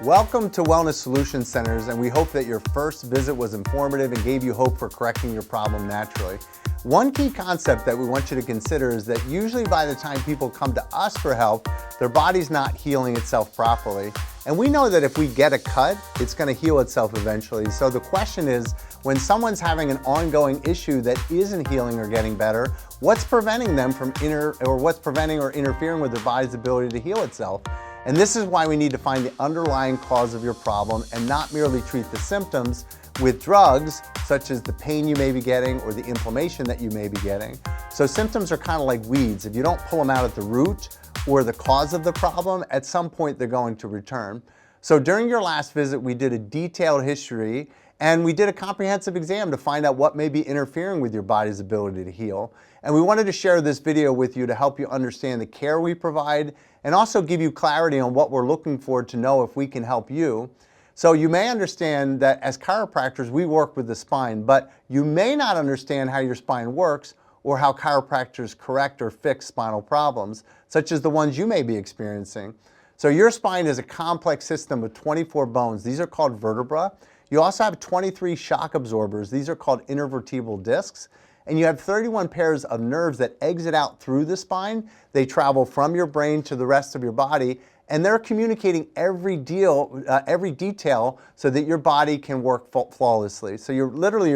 Welcome to Wellness Solution Centers, and we hope that your first visit was informative and gave you hope for correcting your problem naturally. One key concept that we want you to consider is that usually by the time people come to us for help, their body's not healing itself properly. And we know that if we get a cut, it's going to heal itself eventually. So the question is, when someone's having an ongoing issue that isn't healing or getting better, what's preventing them from what's preventing or interfering with their body's ability to heal itself? And this is why we need to find the underlying cause of your problem and not merely treat the symptoms with drugs, such as the pain you may be getting or the inflammation that you may be getting. So symptoms are kind of like weeds. If you don't pull them out at the root or the cause of the problem, at some point they're going to return. So during your last visit, we did a detailed history and we did a comprehensive exam to find out what may be interfering with your body's ability to heal. And we wanted to share this video with you to help you understand the care we provide and also give you clarity on what we're looking for to know if we can help you. So you may understand that as chiropractors, we work with the spine, but you may not understand how your spine works or how chiropractors correct or fix spinal problems, such as the ones you may be experiencing. So your spine is a complex system of 24 bones. These are called vertebra. You also have 23 shock absorbers. These are called intervertebral discs. And you have 31 pairs of nerves that exit out through the spine. They travel from your brain to the rest of your body, and they're communicating every detail so that your body can work flawlessly. So your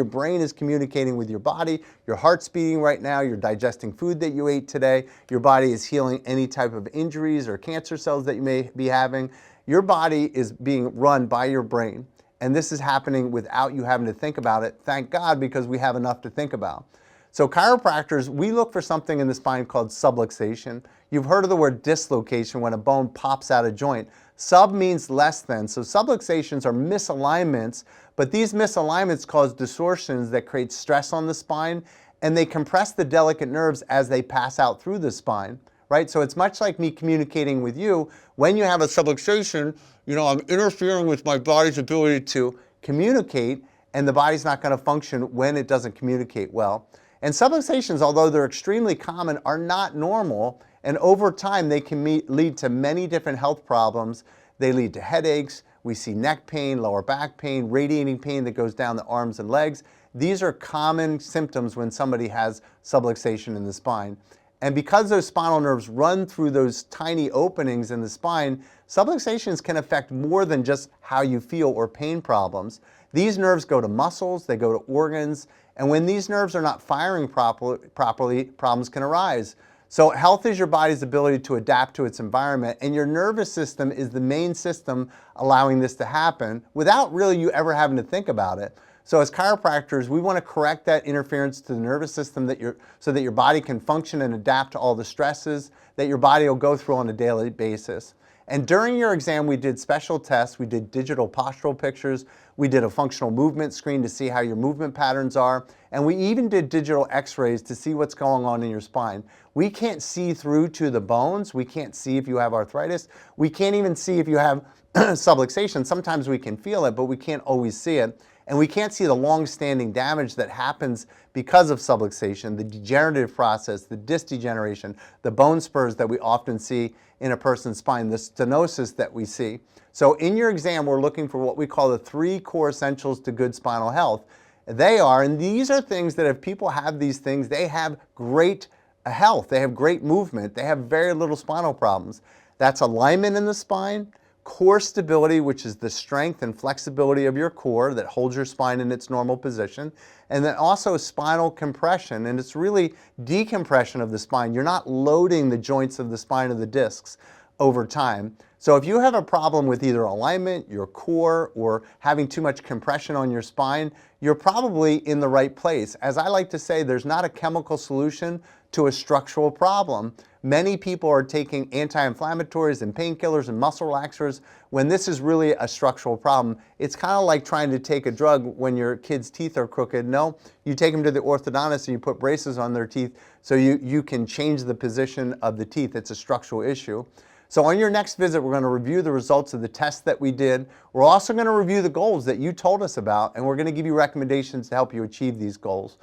brain is communicating with your body, your heart's beating right now, you're digesting food that you ate today, your body is healing any type of injuries or cancer cells that you may be having. Your body is being run by your brain, and this is happening without you having to think about it. Thank God, because we have enough to think about. So chiropractors, we look for something in the spine called subluxation. You've heard of the word dislocation when a bone pops out of joint. Sub means less than, so subluxations are misalignments, but these misalignments cause distortions that create stress on the spine, and they compress the delicate nerves as they pass out through the spine, right? So it's much like me communicating with you. When you have a subluxation, I'm interfering with my body's ability to communicate, and the body's not going to function when it doesn't communicate well. And subluxations, although they're extremely common, are not normal, and over time they can lead to many different health problems. They lead to headaches, we see neck pain, lower back pain, radiating pain that goes down the arms and legs. These are common symptoms when somebody has subluxation in the spine. And because those spinal nerves run through those tiny openings in the spine, subluxations can affect more than just how you feel or pain problems. These nerves go to muscles, they go to organs, and when these nerves are not firing properly, problems can arise. So health is your body's ability to adapt to its environment, and your nervous system is the main system allowing this to happen without really you ever having to think about it. So as chiropractors, we want to correct that interference to the nervous system so that your body can function and adapt to all the stresses that your body will go through on a daily basis. And during your exam, we did special tests. We did digital postural pictures. We did a functional movement screen to see how your movement patterns are. And we even did digital x-rays to see what's going on in your spine. We can't see through to the bones. We can't see if you have arthritis. We can't even see if you have subluxation. Sometimes we can feel it, but we can't always see it. And we can't see the long-standing damage that happens because of subluxation, the degenerative process, the disc degeneration, the bone spurs that we often see in a person's spine, the stenosis that we see. So in your exam, we're looking for what we call the 3 core essentials to good spinal health. They are, and these are things that if people have these things, they have great health, they have great movement, they have very little spinal problems. That's alignment in the spine, core stability, which is the strength and flexibility of your core that holds your spine in its normal position, and then also spinal compression, and it's really decompression of the spine. You're not loading the joints of the spine or the discs over time. So if you have a problem with either alignment, your core, or having too much compression on your spine, you're probably in the right place. As I like to say, there's not a chemical solution to a structural problem. Many people are taking anti-inflammatories and painkillers and muscle relaxers when this is really a structural problem. It's kind of like trying to take a drug when your kid's teeth are crooked. No, you take them to the orthodontist and you put braces on their teeth so you can change the position of the teeth. It's a structural issue. So on your next visit, we're going to review the results of the tests that we did. We're also going to review the goals that you told us about, and we're going to give you recommendations to help you achieve these goals.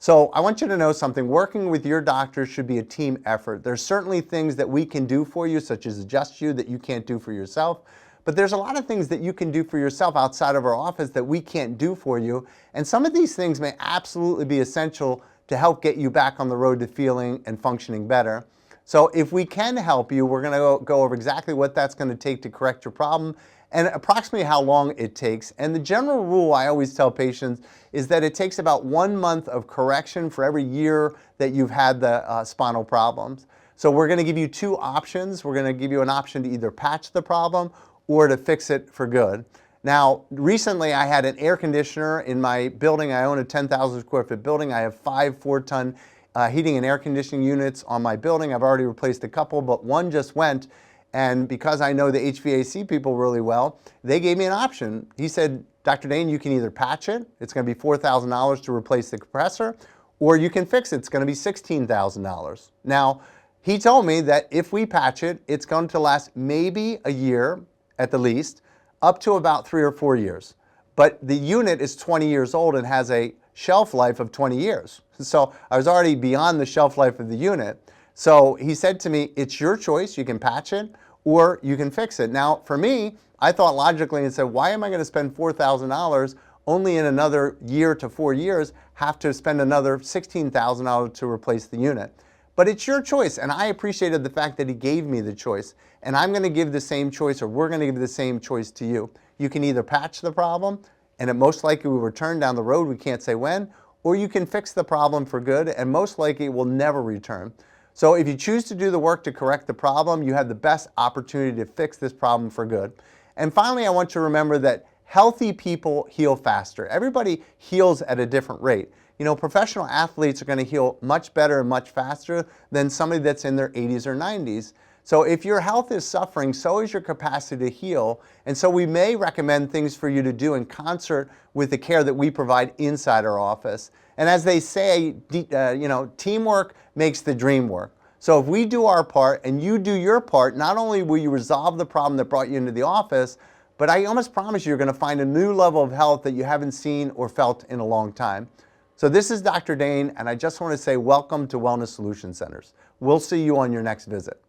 So I want you to know something. Working with your doctor should be a team effort. There's certainly things that we can do for you, such as adjust you, that you can't do for yourself. but there's a lot of things that you can do for yourself outside of our office that we can't do for you. And some of these things may absolutely be essential to help get you back on the road to feeling and functioning better. So if we can help you, we're going to go over exactly what that's going to take to correct your problem and approximately how long it takes. And the general rule I always tell patients is that it takes about 1 month of correction for every year that you've had the spinal problems. So we're going to give you two options. We're going to give you an option to either patch the problem or to fix it for good. Now, recently I had an air conditioner in my building. I own a 10,000 square foot building. I have 5 4-ton heating and air conditioning units on my building. I've already replaced a couple, but one just went. And because I know the HVAC people really well, they gave me an option. He said, Dr. Dane, you can either patch it, it's going to be $4,000 to replace the compressor, or you can fix it, it's going to be $16,000. Now, he told me that if we patch it, it's going to last maybe a year at the least, up to about 3 or 4 years. But the unit is 20 years old and has a shelf life of 20 years. So I was already beyond the shelf life of the unit. So he said to me, it's your choice, you can patch it or you can fix it. Now for me, I thought logically and said, why am I going to spend $4,000 only in another year to 4 years, have to spend another $16,000 to replace the unit? But it's your choice, and I appreciated the fact that he gave me the choice. And I'm going to give the same choice, or we're going to give the same choice to you. You can either patch the problem, and it most likely will return down the road, we can't say when, or you can fix the problem for good, and most likely it will never return. So if you choose to do the work to correct the problem, you have the best opportunity to fix this problem for good. And finally, I want you to remember that healthy people heal faster. Everybody heals at a different rate. You know, professional athletes are going to heal much better and much faster than somebody that's in their 80s or 90s. So if your health is suffering, so is your capacity to heal. And so we may recommend things for you to do in concert with the care that we provide inside our office. And as they say, teamwork makes the dream work. So if we do our part and you do your part, not only will you resolve the problem that brought you into the office, but I almost promise you're going to find a new level of health that you haven't seen or felt in a long time. So this is Dr. Dane, and I just want to say welcome to Wellness Solution Centers. We'll see you on your next visit.